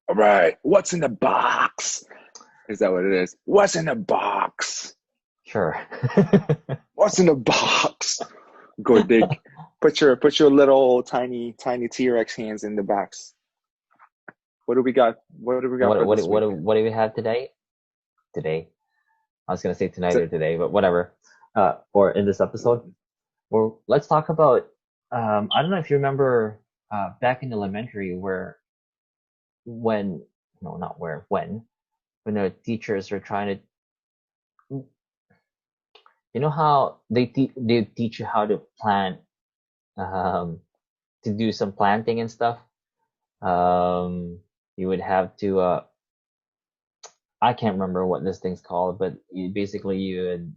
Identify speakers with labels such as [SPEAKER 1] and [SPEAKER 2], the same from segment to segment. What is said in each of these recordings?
[SPEAKER 1] All right. What's in the box? Is that what it is? What's in the box?
[SPEAKER 2] Sure.
[SPEAKER 1] What's in the box? Go dig. Put your little tiny T-Rex hands in the box. What do we got? What do we got
[SPEAKER 2] What
[SPEAKER 1] for
[SPEAKER 2] what
[SPEAKER 1] this
[SPEAKER 2] what
[SPEAKER 1] week?
[SPEAKER 2] what do we have today? Today. I was gonna say
[SPEAKER 1] Is
[SPEAKER 2] tonight or
[SPEAKER 1] it,
[SPEAKER 2] today, but whatever. Or in this episode, well, let's talk about. I don't know if you remember back in elementary where when no, not where when the teachers are trying to, how they teach you how to plant, um to do some planting and stuff. You would have to I can't remember what this thing's called, but you would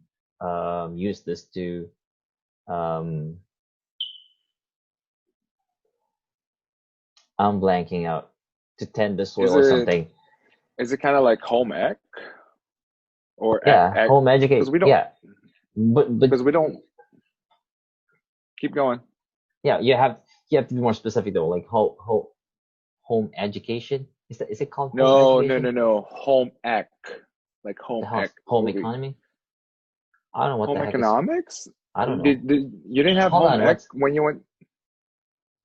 [SPEAKER 2] use this to um I'm blanking out, to tend the soil
[SPEAKER 1] is
[SPEAKER 2] or
[SPEAKER 1] it
[SPEAKER 2] something.
[SPEAKER 1] is it kind of like home ec or
[SPEAKER 2] Yeah,
[SPEAKER 1] ec?
[SPEAKER 2] home
[SPEAKER 1] Because
[SPEAKER 2] educate.
[SPEAKER 1] we don't
[SPEAKER 2] Yeah, but
[SPEAKER 1] because we don't keep going.
[SPEAKER 2] yeah, you have to be more specific though, like home education. Is it called home
[SPEAKER 1] No, no,
[SPEAKER 2] education?
[SPEAKER 1] no, no. Home ec, like
[SPEAKER 2] The
[SPEAKER 1] home ec,
[SPEAKER 2] home
[SPEAKER 1] where we
[SPEAKER 2] economy? I don't know what the
[SPEAKER 1] home
[SPEAKER 2] heck is.
[SPEAKER 1] economics.
[SPEAKER 2] I don't know.
[SPEAKER 1] You didn't have
[SPEAKER 2] Hold
[SPEAKER 1] home
[SPEAKER 2] on,
[SPEAKER 1] ec
[SPEAKER 2] what's
[SPEAKER 1] when you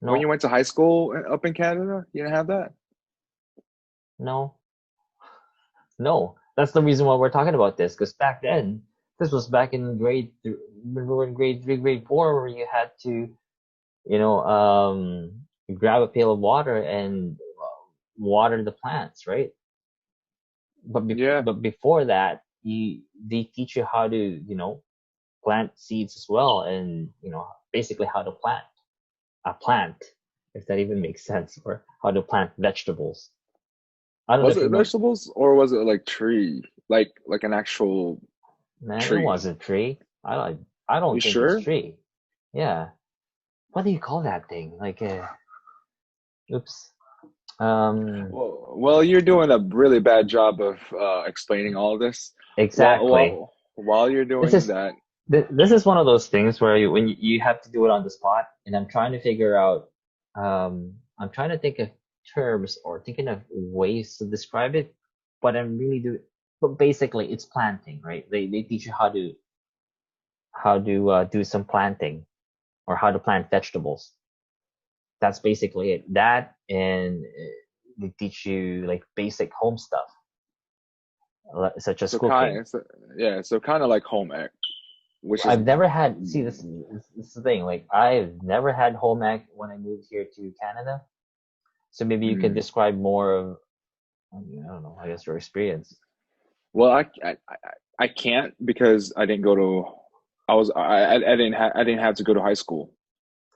[SPEAKER 2] no
[SPEAKER 1] went to high school up in Canada? You didn't have that.
[SPEAKER 2] no no. That's the reason why we're talking about this, because back then, this was back in when we were in grade 3, grade 4, where you had to, you know, grab a pail of water and water the plants, right?
[SPEAKER 1] Yeah.
[SPEAKER 2] But before that, they teach you how to, plant seeds as well, and basically how to plant a plant, if that even makes sense, or how to plant vegetables. I don't know
[SPEAKER 1] Was
[SPEAKER 2] if you
[SPEAKER 1] it
[SPEAKER 2] remember.
[SPEAKER 1] vegetables or was it like tree, like an actual
[SPEAKER 2] Man, it
[SPEAKER 1] tree?
[SPEAKER 2] wasn't tree. I
[SPEAKER 1] You
[SPEAKER 2] don't think it's
[SPEAKER 1] sure?
[SPEAKER 2] tree. Yeah. What do you call that thing? Like, oops. Um,
[SPEAKER 1] Well, you're doing a really bad job of explaining all this. While
[SPEAKER 2] exactly.
[SPEAKER 1] while while you're
[SPEAKER 2] This
[SPEAKER 1] doing
[SPEAKER 2] is
[SPEAKER 1] that,
[SPEAKER 2] this is one of those things where when you have to do it on the spot, and I'm trying to figure out. I'm trying to think of terms or thinking of ways to describe it, but I'm really do. But basically, it's planting, right? They teach you how to do some planting, or how to plant vegetables. That's basically it. That, and they teach you like basic home stuff, such as
[SPEAKER 1] so kind,
[SPEAKER 2] cooking.
[SPEAKER 1] yeah, so kind of like home ec, which is
[SPEAKER 2] I've never had, see, this is the thing, like I've never had home ec when I moved here to Canada. So maybe you can
[SPEAKER 1] mm,
[SPEAKER 2] describe more of, I don't know, I guess your experience.
[SPEAKER 1] well, I can't because I didn't go to I didn't have to go to high school,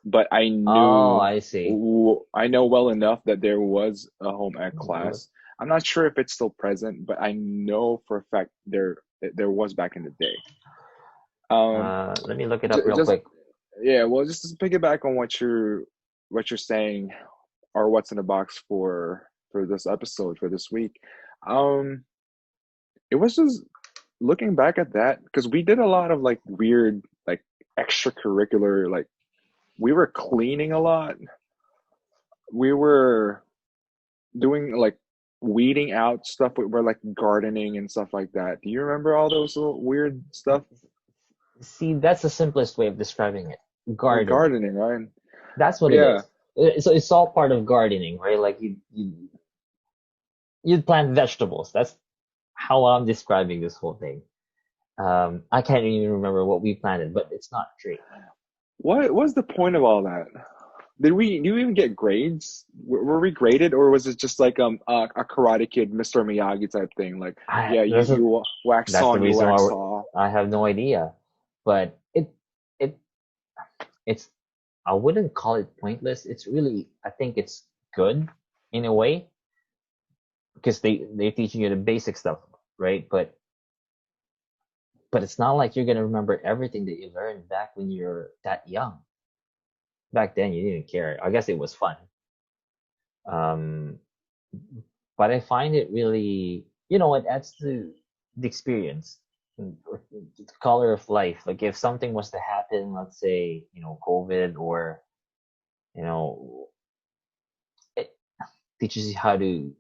[SPEAKER 1] but
[SPEAKER 2] Oh, I see.
[SPEAKER 1] I know well enough that there was a home ec
[SPEAKER 2] Let me look.
[SPEAKER 1] class. I'm not sure if it's still present, but I know for a fact there was back in the day. Um,
[SPEAKER 2] Let me look it up real
[SPEAKER 1] just
[SPEAKER 2] quick.
[SPEAKER 1] yeah, well, just to piggyback on what you're saying, or what's in the box for this episode for this week. Um, it was just looking back at that because we did a lot of like weird like extracurricular, like we were cleaning a lot. We were doing like weeding out stuff. We were like gardening and stuff like that. Do you remember all those little weird stuff?
[SPEAKER 2] See, that's the simplest way of describing it. Gardening.
[SPEAKER 1] Gardening, right?
[SPEAKER 2] That's what it
[SPEAKER 1] Yeah.
[SPEAKER 2] is. It's all part of gardening, right? Like you'd plant vegetables. That's how I'm describing this whole thing. I can't even remember what we planted, but it's not a tree.
[SPEAKER 1] What was the point of all that? Did we even get grades? Were we graded, or was it just like a Karate Kid, Mr. Miyagi type thing? Like,
[SPEAKER 2] I
[SPEAKER 1] yeah,
[SPEAKER 2] this is
[SPEAKER 1] you wax
[SPEAKER 2] That's the
[SPEAKER 1] on, you
[SPEAKER 2] reason why
[SPEAKER 1] wax off.
[SPEAKER 2] I have no idea. But it it's I wouldn't call it pointless. It's really, I think it's good in a way, because they're teaching you the basic stuff, right? But it's not like you're gonna remember everything that you learned back when you're that young. Back then you didn't care. I guess it was fun. Um, but I find it really, it adds to the experience, or the color of life. Like if something was to happen, let's say, COVID, or, you know, it teaches you how to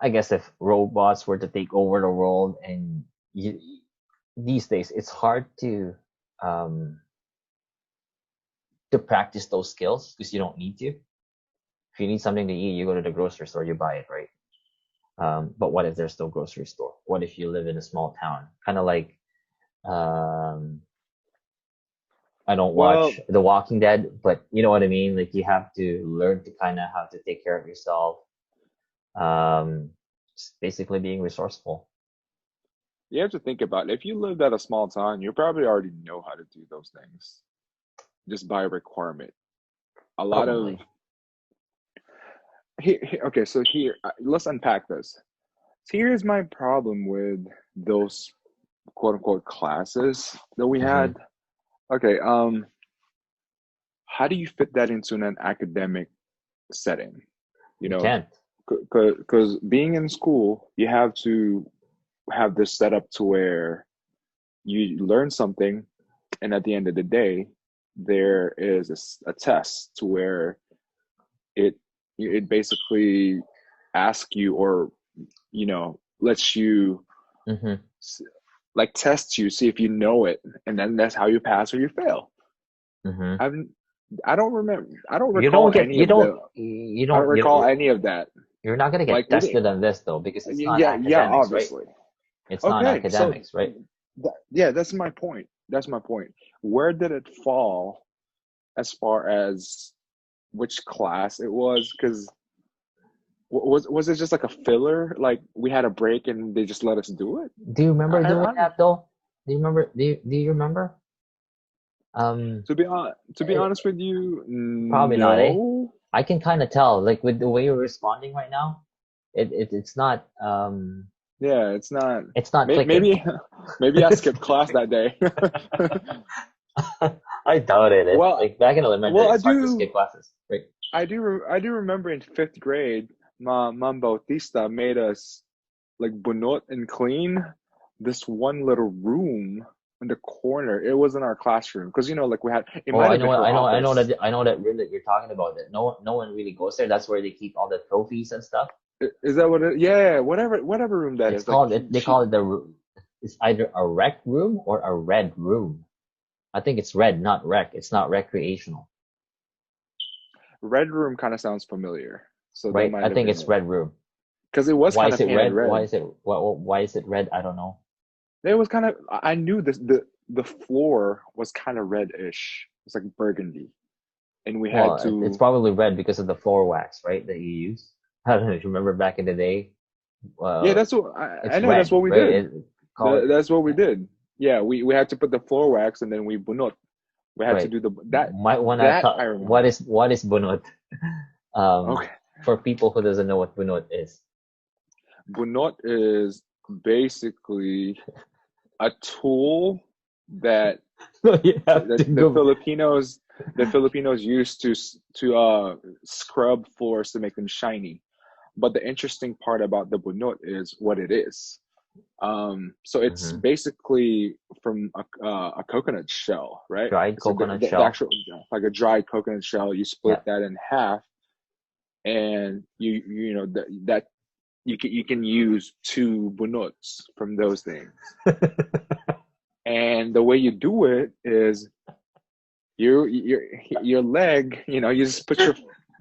[SPEAKER 2] I guess if robots were to take over the world, and you, these days it's hard um to practice those skills because you don't need to. If you need something to eat, you go to the grocery store, you buy it, right? But what if there's no grocery store? What if you live in a small town? Kind of like um, I don't watch
[SPEAKER 1] Well,
[SPEAKER 2] The Walking Dead, but you know what I mean. Like you have to learn to kind of how to take care of yourself. Just basically being resourceful.
[SPEAKER 1] you have to think about it. If you lived at a small town, you probably already know how to do those things just by requirement. A lot of
[SPEAKER 2] Probably.
[SPEAKER 1] okay, so here let's unpack this. So here's my problem with those quote unquote classes that we
[SPEAKER 2] Mm-hmm.
[SPEAKER 1] had. Okay, how do you fit that into an academic setting? You
[SPEAKER 2] You
[SPEAKER 1] know,
[SPEAKER 2] can't.
[SPEAKER 1] because being in school, you have to have this set up to where you learn something, and at the end of the day, there is a test to where it it basically asks you, or lets you
[SPEAKER 2] Mm-hmm.
[SPEAKER 1] like test you, see if you know it, and then that's how you pass or you fail.
[SPEAKER 2] Mm-hmm.
[SPEAKER 1] I've I don't remember.
[SPEAKER 2] You don't get.
[SPEAKER 1] I don't recall any of that.
[SPEAKER 2] You're not gonna
[SPEAKER 1] Like
[SPEAKER 2] get
[SPEAKER 1] we didn't.
[SPEAKER 2] tested on this though because it's not
[SPEAKER 1] Yeah,
[SPEAKER 2] academics, right?
[SPEAKER 1] obviously.
[SPEAKER 2] It's not
[SPEAKER 1] Okay, so
[SPEAKER 2] academics, right?
[SPEAKER 1] yeah, that's my point. That's my point. Where did it fall as far as which class it was? Because was it just like a filler? Like we had a break and they just let us do it?
[SPEAKER 2] Do you remember doing
[SPEAKER 1] I don't.
[SPEAKER 2] that though? Do you remember? Do you remember? Um,
[SPEAKER 1] To be
[SPEAKER 2] eh,
[SPEAKER 1] honest with you,
[SPEAKER 2] Probably not, eh?
[SPEAKER 1] no.
[SPEAKER 2] I can kind of tell, like with the way you're responding right now, it's not
[SPEAKER 1] Yeah,
[SPEAKER 2] it's not clicking.
[SPEAKER 1] maybe maybe I skipped class that day.
[SPEAKER 2] I doubt it. It's
[SPEAKER 1] well,
[SPEAKER 2] like back in elementary,
[SPEAKER 1] well,
[SPEAKER 2] it's hard to skip classes, right?
[SPEAKER 1] I do remember in fifth grade, Mom Bautista made us like bunot and clean this one little room in the corner. It was in our classroom because like we had it
[SPEAKER 2] Oh,
[SPEAKER 1] might have been her office.
[SPEAKER 2] I know that room that you're talking about. That no one really goes there. That's where they keep all the trophies and stuff.
[SPEAKER 1] Is that what it? Yeah, whatever room that
[SPEAKER 2] It's
[SPEAKER 1] is. Like
[SPEAKER 2] called they call it the it's either a rec room or a red room. I think it's red, not rec. It's not recreational,
[SPEAKER 1] red room kind of sounds familiar, so that
[SPEAKER 2] right? I
[SPEAKER 1] might have
[SPEAKER 2] think
[SPEAKER 1] been
[SPEAKER 2] it's
[SPEAKER 1] it
[SPEAKER 2] red room.
[SPEAKER 1] because it was
[SPEAKER 2] Why
[SPEAKER 1] kind
[SPEAKER 2] is
[SPEAKER 1] of
[SPEAKER 2] it
[SPEAKER 1] painted
[SPEAKER 2] red?
[SPEAKER 1] red.
[SPEAKER 2] Why is it red? I don't know.
[SPEAKER 1] It was kind of. I knew this. The floor was kind of reddish. It's like burgundy, and we had
[SPEAKER 2] Well, it's
[SPEAKER 1] to.
[SPEAKER 2] probably red because of the floor wax, right? That you use. I don't know if you remember back in the day.
[SPEAKER 1] Yeah,
[SPEAKER 2] Uh,
[SPEAKER 1] that's what I
[SPEAKER 2] it's
[SPEAKER 1] know. That's
[SPEAKER 2] red,
[SPEAKER 1] what we
[SPEAKER 2] right?
[SPEAKER 1] did.
[SPEAKER 2] Call it
[SPEAKER 1] That's what we
[SPEAKER 2] yeah,
[SPEAKER 1] did. Yeah, we had to put the floor wax, and then we bunot. We had to
[SPEAKER 2] right.
[SPEAKER 1] do
[SPEAKER 2] Might wanna
[SPEAKER 1] that I
[SPEAKER 2] tell
[SPEAKER 1] remember.
[SPEAKER 2] what is bunot? Um,
[SPEAKER 1] Okay,
[SPEAKER 2] for people who doesn't know what bunot is.
[SPEAKER 1] bunot is basically a tool that
[SPEAKER 2] You have to
[SPEAKER 1] the
[SPEAKER 2] go.
[SPEAKER 1] Filipinos use to scrub floors to make them shiny. But the interesting part about the bunot is what it is. So it's
[SPEAKER 2] Mhm.
[SPEAKER 1] basically from a coconut shell, right?
[SPEAKER 2] Dried
[SPEAKER 1] It's like
[SPEAKER 2] coconut
[SPEAKER 1] the
[SPEAKER 2] shell.
[SPEAKER 1] actual like a dried coconut shell. You split
[SPEAKER 2] Yeah.
[SPEAKER 1] that in half, and that you can use two bunots from those things. And the way you do it is your leg, you just put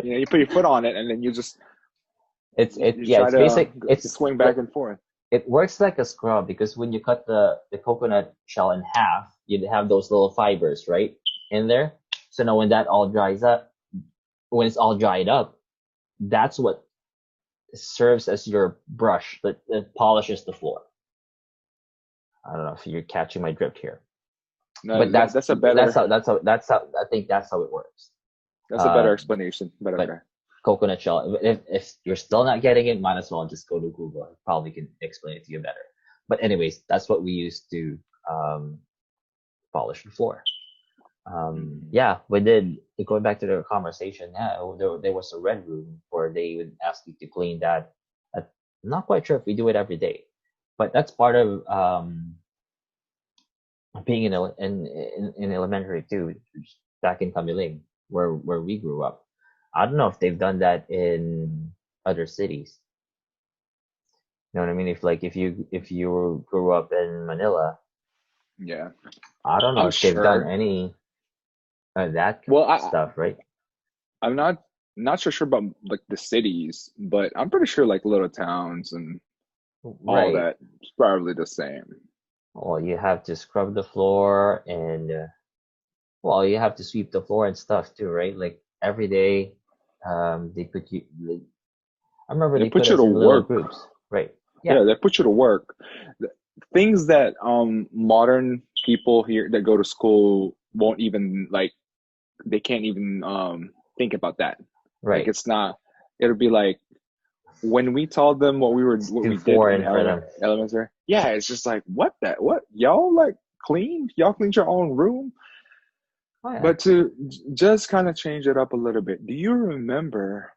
[SPEAKER 1] you put your foot on it, and then you
[SPEAKER 2] Yeah,
[SPEAKER 1] try
[SPEAKER 2] it's
[SPEAKER 1] to
[SPEAKER 2] basic. It's
[SPEAKER 1] swing back
[SPEAKER 2] like
[SPEAKER 1] and forth.
[SPEAKER 2] it works like a scrub because when you cut the coconut shell in half, you'd have those little fibers, right, in there. So now when that all dries up, when it's all dried up, that's what serves as your brush that polishes the floor. I don't know if you're catching my drift here,
[SPEAKER 1] No,
[SPEAKER 2] but
[SPEAKER 1] that's a better
[SPEAKER 2] that's how I think that's how it works.
[SPEAKER 1] that's a better
[SPEAKER 2] Uh,
[SPEAKER 1] explanation. But
[SPEAKER 2] but
[SPEAKER 1] okay.
[SPEAKER 2] coconut shell. If you're still not getting it, might as well just go to Google. It probably can explain it to you better. But anyways, that's what we use to um, polish the floor.
[SPEAKER 1] Mhm.
[SPEAKER 2] Yeah, we did. Going back to the conversation, yeah, there was a red room where they would ask you to clean that. I'm not quite sure if we do it every day, but that's part of being in elementary too, back in Kamiling, where we grew up. I don't know if they've done that in other cities. You know what I mean? If you grew up in Manila,
[SPEAKER 1] Yeah,
[SPEAKER 2] I don't know
[SPEAKER 1] I'm
[SPEAKER 2] if they've done
[SPEAKER 1] sure.
[SPEAKER 2] any that
[SPEAKER 1] Well,
[SPEAKER 2] stuff, right?
[SPEAKER 1] I'm not so sure about like the cities, but I'm pretty sure like little towns and all
[SPEAKER 2] Right.
[SPEAKER 1] that is probably the same.
[SPEAKER 2] Well, you have to scrub the floor and well, you have to sweep the floor and stuff too, right? Like every day, they put you. I remember
[SPEAKER 1] They
[SPEAKER 2] they put
[SPEAKER 1] put you
[SPEAKER 2] us
[SPEAKER 1] to
[SPEAKER 2] in little
[SPEAKER 1] work.
[SPEAKER 2] groups, right? Yeah,
[SPEAKER 1] Yeah, they put you to work. Things that modern people here that go to school won't even like they can't even think about that. Like
[SPEAKER 2] right.
[SPEAKER 1] it's not it'll be like when we told them
[SPEAKER 2] It's
[SPEAKER 1] what
[SPEAKER 2] too
[SPEAKER 1] we did in
[SPEAKER 2] foreign
[SPEAKER 1] the
[SPEAKER 2] for them.
[SPEAKER 1] elementary, yeah, it's just like what y'all like cleaned? Y'all cleaned your own room?
[SPEAKER 2] Oh yeah,
[SPEAKER 1] But to just kind of change it up a little bit, do you remember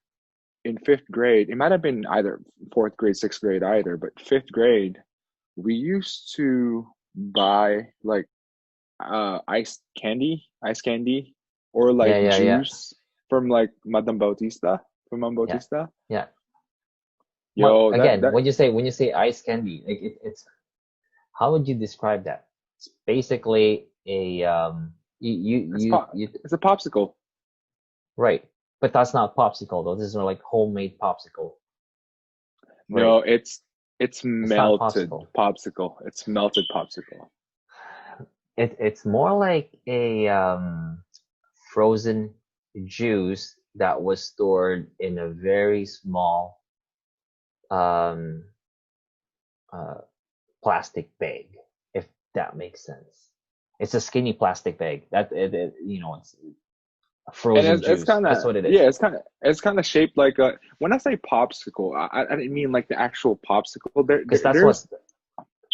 [SPEAKER 1] in fifth grade? It might have been either fourth grade, sixth grade, either, but fifth grade, we used to buy like ice candy, or
[SPEAKER 2] yeah,
[SPEAKER 1] like
[SPEAKER 2] yeah, yeah,
[SPEAKER 1] juice from like Madame Bautista, from Mom
[SPEAKER 2] yeah,
[SPEAKER 1] Bautista.
[SPEAKER 2] yeah. Well,
[SPEAKER 1] Yo,
[SPEAKER 2] again,
[SPEAKER 1] that
[SPEAKER 2] when you say ice candy, like it's how would you describe that? It's basically a
[SPEAKER 1] it's pop, it's a popsicle.
[SPEAKER 2] right, but that's not popsicle though. This is more like homemade popsicle, right?
[SPEAKER 1] No, it's
[SPEAKER 2] It's not
[SPEAKER 1] melted
[SPEAKER 2] popsicle.
[SPEAKER 1] popsicle. It's melted popsicle.
[SPEAKER 2] It's more like a frozen juice that was stored in a very small um uh plastic bag, if that makes sense. It's a skinny plastic bag. It's a
[SPEAKER 1] And
[SPEAKER 2] frozen
[SPEAKER 1] it's
[SPEAKER 2] juice.
[SPEAKER 1] kind
[SPEAKER 2] That's
[SPEAKER 1] of
[SPEAKER 2] what it
[SPEAKER 1] yeah,
[SPEAKER 2] is.
[SPEAKER 1] it's kind of shaped like a. When I say popsicle, I didn't mean like the actual popsicle.
[SPEAKER 2] Because
[SPEAKER 1] There's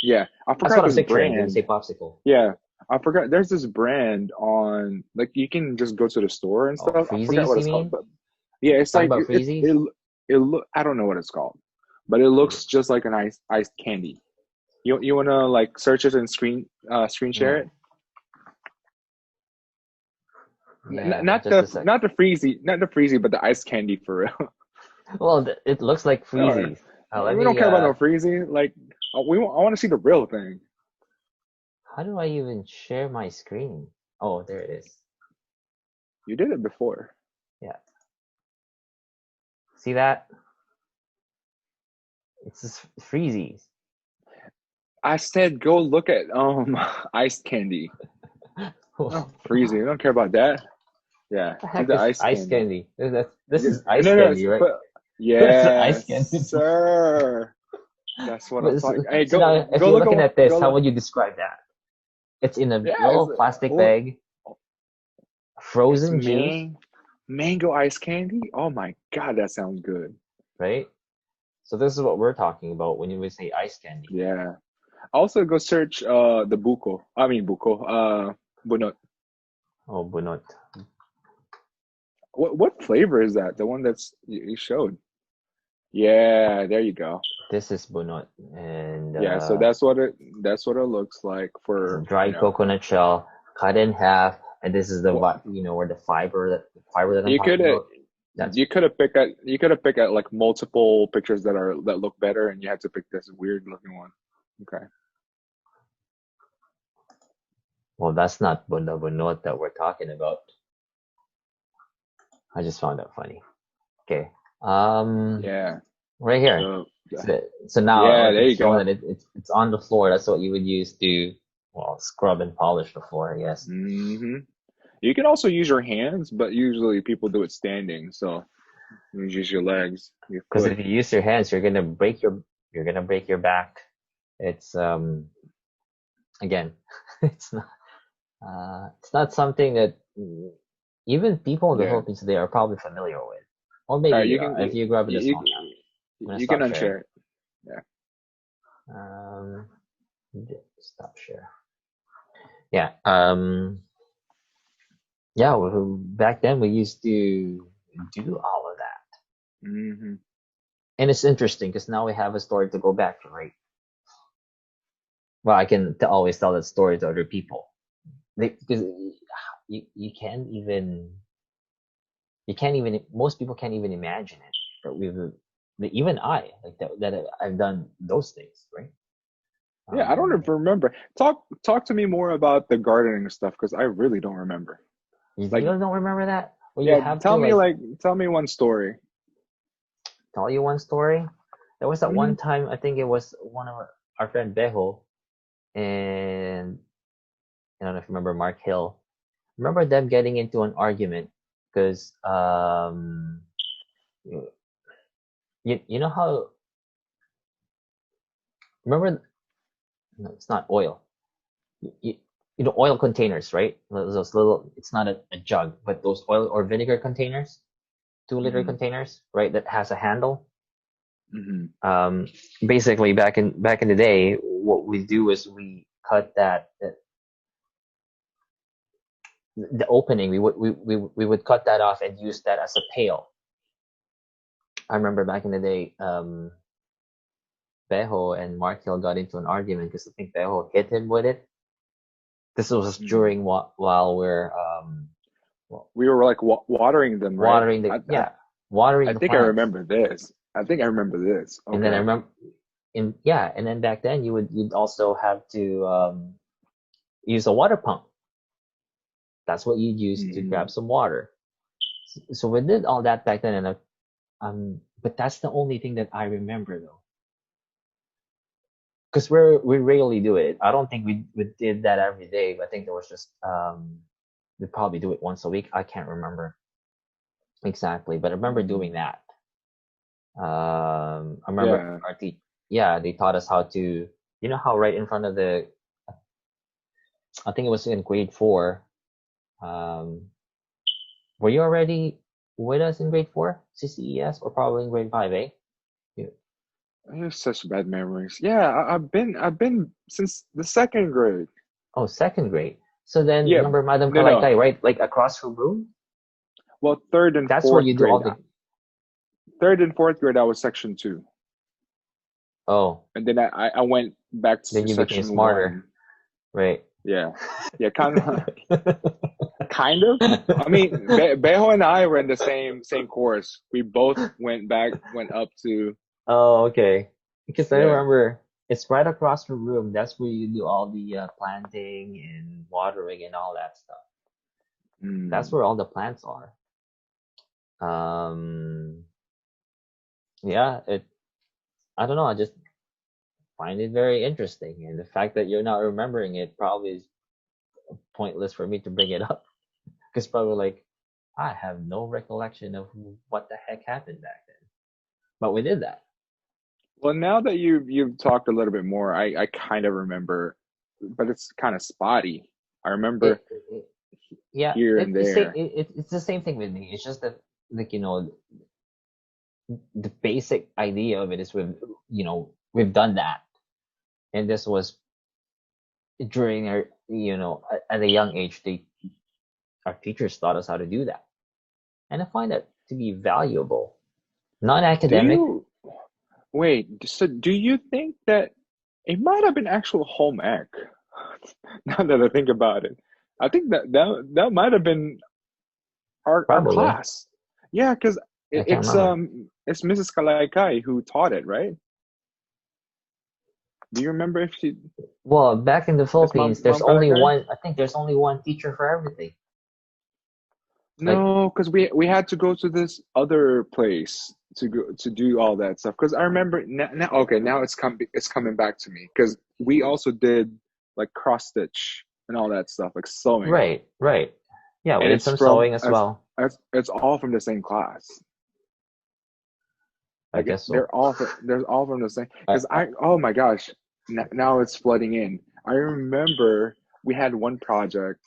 [SPEAKER 1] yeah, I
[SPEAKER 2] that's
[SPEAKER 1] forgot
[SPEAKER 2] what I'm
[SPEAKER 1] this
[SPEAKER 2] picturing when you
[SPEAKER 1] brand.
[SPEAKER 2] say popsicle.
[SPEAKER 1] Yeah, I forgot. There's this brand on like you can just go to the store and
[SPEAKER 2] Oh,
[SPEAKER 1] stuff. I forgot
[SPEAKER 2] freezies,
[SPEAKER 1] what
[SPEAKER 2] you
[SPEAKER 1] it's called,
[SPEAKER 2] mean?
[SPEAKER 1] but yeah, it's
[SPEAKER 2] Talking
[SPEAKER 1] like
[SPEAKER 2] about freezies?
[SPEAKER 1] it look. I don't know what it's called, but it looks just like an iced candy. You wanna like search it and screen share
[SPEAKER 2] Yeah,
[SPEAKER 1] it?
[SPEAKER 2] yeah. Just a sec.
[SPEAKER 1] Not the freezy, but the iced candy for real.
[SPEAKER 2] Well, it looks like
[SPEAKER 1] All right.
[SPEAKER 2] freezies. Let
[SPEAKER 1] We don't
[SPEAKER 2] me.
[SPEAKER 1] care about no freezy. Like I want to see the real thing.
[SPEAKER 2] How do I even share my screen? Oh, there it is.
[SPEAKER 1] You did it before.
[SPEAKER 2] Yeah. See that? It's just freezies.
[SPEAKER 1] I said go look at iced candy.
[SPEAKER 2] What
[SPEAKER 1] No freezy. We don't care about that. Yeah,
[SPEAKER 2] the
[SPEAKER 1] do
[SPEAKER 2] heck
[SPEAKER 1] the
[SPEAKER 2] is
[SPEAKER 1] iced
[SPEAKER 2] ice
[SPEAKER 1] candy.
[SPEAKER 2] candy? This
[SPEAKER 1] Yeah,
[SPEAKER 2] is ice
[SPEAKER 1] no, no,
[SPEAKER 2] candy, right?
[SPEAKER 1] but
[SPEAKER 2] That's ice
[SPEAKER 1] yes,
[SPEAKER 2] candy.
[SPEAKER 1] sir. That's what I'm
[SPEAKER 2] But
[SPEAKER 1] talking. Hey,
[SPEAKER 2] so now, if
[SPEAKER 1] go
[SPEAKER 2] you're
[SPEAKER 1] look
[SPEAKER 2] looking at
[SPEAKER 1] at
[SPEAKER 2] this,
[SPEAKER 1] go
[SPEAKER 2] how
[SPEAKER 1] look.
[SPEAKER 2] would you describe that? It's in a
[SPEAKER 1] Yeah,
[SPEAKER 2] little plastic
[SPEAKER 1] look,
[SPEAKER 2] bag,
[SPEAKER 1] it's
[SPEAKER 2] frozen juice,
[SPEAKER 1] mango ice candy. Oh my God, that sounds good.
[SPEAKER 2] right? So this is what we're talking about when you would say ice candy.
[SPEAKER 1] Yeah. Also, go search the buko. I mean buko. Bunot.
[SPEAKER 2] Oh, bunot.
[SPEAKER 1] What flavor is that? The one that's you showed. Yeah, there you go.
[SPEAKER 2] This is bunot, and
[SPEAKER 1] Yeah, so that's what it looks like
[SPEAKER 2] it's a
[SPEAKER 1] for,
[SPEAKER 2] dry coconut shell cut in half, and this is
[SPEAKER 1] what
[SPEAKER 2] where the fiber that I'm
[SPEAKER 1] you could
[SPEAKER 2] talking about. That's
[SPEAKER 1] you could have picked at like multiple pictures that look better, and you had to pick this weird looking one. Okay.
[SPEAKER 2] well, that's not the bunot that we're talking about. I just found that funny. Okay. Um,
[SPEAKER 1] Yeah.
[SPEAKER 2] right here.
[SPEAKER 1] So
[SPEAKER 2] So now,
[SPEAKER 1] yeah,
[SPEAKER 2] like
[SPEAKER 1] there
[SPEAKER 2] it's
[SPEAKER 1] you
[SPEAKER 2] showing
[SPEAKER 1] go.
[SPEAKER 2] that it's on the floor. That's what you would use to, well, scrub and polish the floor, I guess.
[SPEAKER 1] hmm You can also use your hands, but usually people do it standing. So you use your legs, your
[SPEAKER 2] Because
[SPEAKER 1] foot.
[SPEAKER 2] if you use your hands, you're gonna break your back. It's again, it's not something that even people in the
[SPEAKER 1] Yeah.
[SPEAKER 2] Philippines today are probably familiar with, or
[SPEAKER 1] All
[SPEAKER 2] maybe
[SPEAKER 1] right.
[SPEAKER 2] you are if you grew up in a small town. I'm gonna
[SPEAKER 1] You can
[SPEAKER 2] stop sharing.
[SPEAKER 1] unshare it. Yeah.
[SPEAKER 2] Um, stop share. Yeah. Yeah. Back then we used to do all of that,
[SPEAKER 1] hmm
[SPEAKER 2] and it's interesting because now we have a story to go back to, right? Well, I can always tell that story to other people. Because you can't even most people can't even imagine it. But even I like that I've done those things, right?
[SPEAKER 1] Yeah, I don't
[SPEAKER 2] Um,
[SPEAKER 1] even remember. Talk to me more about the gardening stuff because I really don't remember.
[SPEAKER 2] you
[SPEAKER 1] Like,
[SPEAKER 2] don't remember that? Well, you
[SPEAKER 1] yeah,
[SPEAKER 2] have to like
[SPEAKER 1] tell me one story.
[SPEAKER 2] tell you one story. There was that
[SPEAKER 1] Hmm.
[SPEAKER 2] one time, I think it was one of our friend Bejo, and I don't know if you remember Mark Hill. Remember them getting into an argument because you, you know how, remember, no, it's not oil. You, you know oil containers, right? Those little, it's not a jug, but those oil or vinegar containers, 2 liter
[SPEAKER 1] Hmm.
[SPEAKER 2] containers, right? That has a handle.
[SPEAKER 1] Hmm.
[SPEAKER 2] Um, Basically, back in the day, what we do is we cut the opening. We would cut that off and use that as a pail. I remember back in the day, Bejo and Mark Hill got into an argument because I think Bejo hit him with it. This was
[SPEAKER 1] Hmm.
[SPEAKER 2] during while we're well,
[SPEAKER 1] We were like watering them, right?
[SPEAKER 2] watering watering
[SPEAKER 1] I
[SPEAKER 2] the
[SPEAKER 1] think I
[SPEAKER 2] plants.
[SPEAKER 1] remember this. I think I remember this.
[SPEAKER 2] And then I
[SPEAKER 1] Okay.
[SPEAKER 2] remember and then back then you'd also have to use a water pump. That's what you'd use to
[SPEAKER 1] Hmm.
[SPEAKER 2] grab some water. So we did all that back then, and but that's the only thing that I remember though, because we rarely do it. I don't think we did that every day. I think there was just we probably do it once a week. I can't remember exactly, but I remember doing
[SPEAKER 1] Hmm.
[SPEAKER 2] that. I remember
[SPEAKER 1] Yeah.
[SPEAKER 2] our yeah, they taught us how to, you know how right in front of the, I think it was in grade 4. Um, were you already with us in grade 4, CCES, or probably in grade 5, eh? You,
[SPEAKER 1] I have such bad memories. Yeah, I've been since the second grade.
[SPEAKER 2] oh, second grade. So then,
[SPEAKER 1] Yeah,
[SPEAKER 2] remember Madam
[SPEAKER 1] no.
[SPEAKER 2] Kalaikai, right? Like across her room?
[SPEAKER 1] Well, third and
[SPEAKER 2] That's where
[SPEAKER 1] fourth
[SPEAKER 2] you do all
[SPEAKER 1] grade.
[SPEAKER 2] the,
[SPEAKER 1] Third and fourth grade, I was section two,
[SPEAKER 2] oh,
[SPEAKER 1] and then I went back
[SPEAKER 2] then
[SPEAKER 1] to
[SPEAKER 2] you became
[SPEAKER 1] section
[SPEAKER 2] smarter,
[SPEAKER 1] one.
[SPEAKER 2] right?
[SPEAKER 1] Yeah, yeah, kind of. I mean, Bejo and I were in the same course. We both went up to
[SPEAKER 2] Oh, okay. Because I
[SPEAKER 1] yeah.
[SPEAKER 2] remember it's right across the room. That's where you do all the planting and watering and all that stuff. That's
[SPEAKER 1] Mm.
[SPEAKER 2] where all the plants are. Um, yeah, I don't know. I just find it very interesting, and the fact that you're not remembering it probably is pointless for me to bring it up. Because probably like I have no recollection of what the heck happened back then. But we did that.
[SPEAKER 1] Well, now that you've talked a little bit more, I kind of remember, but it's kind of spotty. I remember
[SPEAKER 2] It yeah,
[SPEAKER 1] here and there.
[SPEAKER 2] it's the same thing with me. It's just that like the basic idea of it is we've done that, and this was during our at a young age. Our teachers taught us how to do that, and I find that to be valuable,
[SPEAKER 1] Do
[SPEAKER 2] non-academic.
[SPEAKER 1] you wait? So do you think that it might have been actual home ec? Now that I think about it, I think that might have been our
[SPEAKER 2] Probably.
[SPEAKER 1] class. Yeah, because
[SPEAKER 2] I can't remember.
[SPEAKER 1] it's Mrs. Kalaikai who taught it, right? Do you remember if she
[SPEAKER 2] Well, back in the
[SPEAKER 1] Miss
[SPEAKER 2] Philippines, there's
[SPEAKER 1] Mom
[SPEAKER 2] only
[SPEAKER 1] Kalaikai?
[SPEAKER 2] one. I think there's only one teacher for everything. Like,
[SPEAKER 1] No, because we had to go to this other place to go to do all that stuff. Because I remember now, okay, now it's coming back to me. Because we also did like cross stitch and all that stuff, like sewing,
[SPEAKER 2] right, right. Yeah, we
[SPEAKER 1] and
[SPEAKER 2] did
[SPEAKER 1] it's
[SPEAKER 2] some
[SPEAKER 1] from
[SPEAKER 2] sewing as well.
[SPEAKER 1] it's all from the same class.
[SPEAKER 2] I
[SPEAKER 1] Like
[SPEAKER 2] guess so.
[SPEAKER 1] they're all from the same.
[SPEAKER 2] I,
[SPEAKER 1] Because
[SPEAKER 2] I,
[SPEAKER 1] I oh my gosh, now it's flooding in. I remember we had one project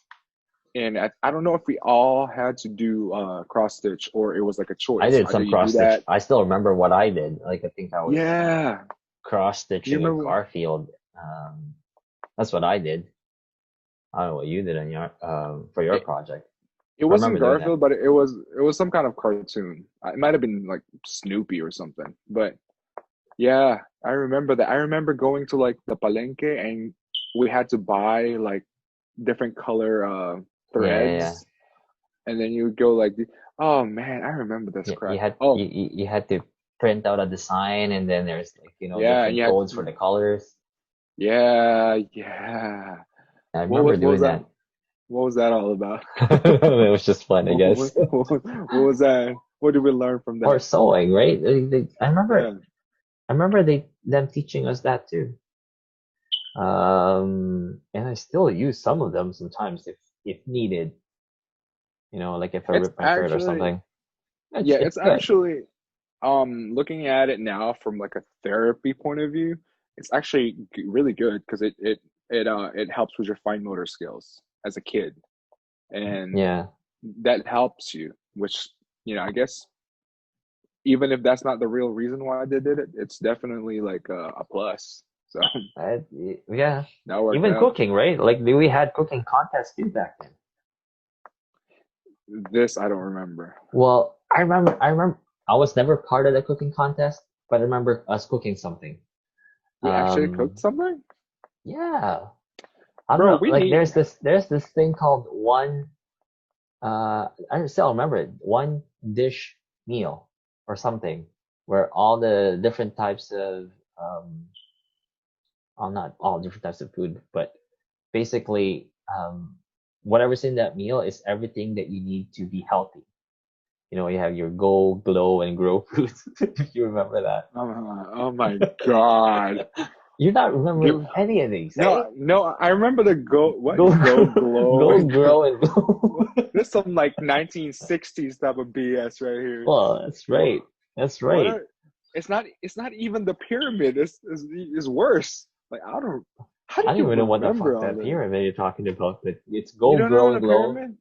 [SPEAKER 1] and I don't know if we all had to do cross stitch or it was like a
[SPEAKER 2] I
[SPEAKER 1] choice.
[SPEAKER 2] did
[SPEAKER 1] Either
[SPEAKER 2] some
[SPEAKER 1] you do
[SPEAKER 2] cross stitch.
[SPEAKER 1] that,
[SPEAKER 2] I still remember what I did. Like, I think I was
[SPEAKER 1] yeah.
[SPEAKER 2] cross
[SPEAKER 1] You
[SPEAKER 2] stitching in
[SPEAKER 1] remember?
[SPEAKER 2] Garfield. That's what I did. I don't know what you did on your for your
[SPEAKER 1] It,
[SPEAKER 2] project.
[SPEAKER 1] it
[SPEAKER 2] I
[SPEAKER 1] wasn't
[SPEAKER 2] remember doing that.
[SPEAKER 1] Garfield, but it was some kind of cartoon. It might have been like Snoopy or something. But yeah, I remember that. I remember going to like the palenque and we had to buy like different color
[SPEAKER 2] Yeah, yeah, yeah.
[SPEAKER 1] threads, and then you would go like, oh man, I remember this
[SPEAKER 2] Yeah, you
[SPEAKER 1] crap.
[SPEAKER 2] had
[SPEAKER 1] Oh,
[SPEAKER 2] you had to. print out a design, and then there's like
[SPEAKER 1] Yeah, and
[SPEAKER 2] different
[SPEAKER 1] you had
[SPEAKER 2] codes for the colors.
[SPEAKER 1] yeah, yeah.
[SPEAKER 2] I
[SPEAKER 1] What
[SPEAKER 2] remember
[SPEAKER 1] was what was
[SPEAKER 2] doing
[SPEAKER 1] that?
[SPEAKER 2] that.
[SPEAKER 1] What was that all about?
[SPEAKER 2] It was just fun, I guess.
[SPEAKER 1] What was that? What did we learn from
[SPEAKER 2] Or
[SPEAKER 1] that?
[SPEAKER 2] sewing, right?
[SPEAKER 1] Yeah,
[SPEAKER 2] I remember them teaching us that too. And I still use some of them sometimes if needed. Like if I
[SPEAKER 1] it's
[SPEAKER 2] rip my shirt or
[SPEAKER 1] actually
[SPEAKER 2] something. It's
[SPEAKER 1] yeah,
[SPEAKER 2] it's
[SPEAKER 1] it's
[SPEAKER 2] good.
[SPEAKER 1] actually looking at it now from like a therapy point of view, it's actually really good because it helps with your fine motor skills as a kid, and
[SPEAKER 2] Yeah.
[SPEAKER 1] that helps you, which I guess even if that's not the real reason why they did it, it's definitely like a plus. So
[SPEAKER 2] Yeah.
[SPEAKER 1] that worked
[SPEAKER 2] Even
[SPEAKER 1] out.
[SPEAKER 2] cooking, right? Like we had cooking contests too back then.
[SPEAKER 1] This I don't remember.
[SPEAKER 2] Well, I remember I was never part of the cooking contest, but I remember us cooking something.
[SPEAKER 1] We actually cooked
[SPEAKER 2] Um,
[SPEAKER 1] something,
[SPEAKER 2] yeah. I don't
[SPEAKER 1] bro.
[SPEAKER 2] know.
[SPEAKER 1] We
[SPEAKER 2] Like
[SPEAKER 1] need.
[SPEAKER 2] there's this thing called I still remember it, one dish meal or something, where all the different types of well, not all different types of food, but basically whatever's in that meal is everything that you need to be healthy. You have your go, glow, and grow foods, if you remember that.
[SPEAKER 1] Oh my god.
[SPEAKER 2] You not remember
[SPEAKER 1] Give
[SPEAKER 2] any of these,
[SPEAKER 1] no,
[SPEAKER 2] eh?
[SPEAKER 1] no. I remember the go. What
[SPEAKER 2] Go,
[SPEAKER 1] go
[SPEAKER 2] grow,
[SPEAKER 1] glow
[SPEAKER 2] go,
[SPEAKER 1] and go.
[SPEAKER 2] grow, and glow.
[SPEAKER 1] This some like 1960s type of BS right here.
[SPEAKER 2] Well, that's
[SPEAKER 1] What?
[SPEAKER 2] right. That's
[SPEAKER 1] What
[SPEAKER 2] right.
[SPEAKER 1] are? It's not. It's not even the pyramid. It's worse. Like I don't. How do
[SPEAKER 2] I don't
[SPEAKER 1] you
[SPEAKER 2] even know what the
[SPEAKER 1] remember
[SPEAKER 2] fuck
[SPEAKER 1] all
[SPEAKER 2] that
[SPEAKER 1] this?
[SPEAKER 2] pyramid you're talking about, but it's
[SPEAKER 1] You
[SPEAKER 2] go,
[SPEAKER 1] don't
[SPEAKER 2] grow,
[SPEAKER 1] know
[SPEAKER 2] and
[SPEAKER 1] the
[SPEAKER 2] glow.
[SPEAKER 1] pyramid?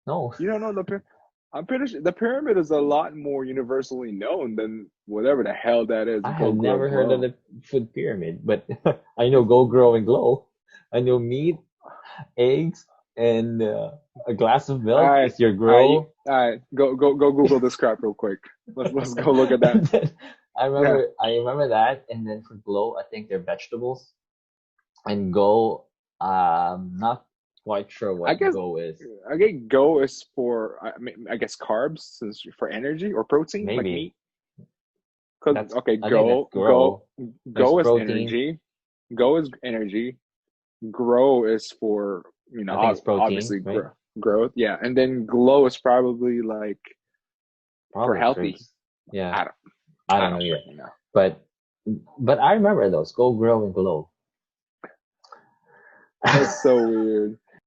[SPEAKER 2] No,
[SPEAKER 1] You don't know the pyramid? I'm pretty sure the pyramid is a lot more universally known than whatever the hell that is.
[SPEAKER 2] I
[SPEAKER 1] Go
[SPEAKER 2] have
[SPEAKER 1] grow
[SPEAKER 2] never heard of
[SPEAKER 1] glow.
[SPEAKER 2] the food pyramid, but I know go, grow, and glow. I know meat, eggs, and a glass of
[SPEAKER 1] All
[SPEAKER 2] milk
[SPEAKER 1] right,
[SPEAKER 2] is your
[SPEAKER 1] all right,
[SPEAKER 2] grow.
[SPEAKER 1] all right. Go Google this crap real quick. Let's go look at that.
[SPEAKER 2] And then I
[SPEAKER 1] Yeah,
[SPEAKER 2] remember I remember that, and then for glow, I think they're vegetables. And go, not quite sure
[SPEAKER 1] I
[SPEAKER 2] what
[SPEAKER 1] guess
[SPEAKER 2] go is.
[SPEAKER 1] I get go is for I mean I guess carbs since for energy or protein like
[SPEAKER 2] Maybe
[SPEAKER 1] meat. Cause
[SPEAKER 2] that's
[SPEAKER 1] okay,
[SPEAKER 2] I think that's grow. There's
[SPEAKER 1] go is
[SPEAKER 2] protein.
[SPEAKER 1] energy. Go is energy. Grow is for
[SPEAKER 2] I think it's protein,
[SPEAKER 1] obviously
[SPEAKER 2] right?
[SPEAKER 1] growth. Yeah, and then glow is probably like for
[SPEAKER 2] Probably
[SPEAKER 1] healthy.
[SPEAKER 2] fruits. Yeah,
[SPEAKER 1] I don't
[SPEAKER 2] I
[SPEAKER 1] I
[SPEAKER 2] don't know
[SPEAKER 1] don't
[SPEAKER 2] either.
[SPEAKER 1] freaking know.
[SPEAKER 2] But I remember those. Go, grow, and glow.
[SPEAKER 1] That's so weird.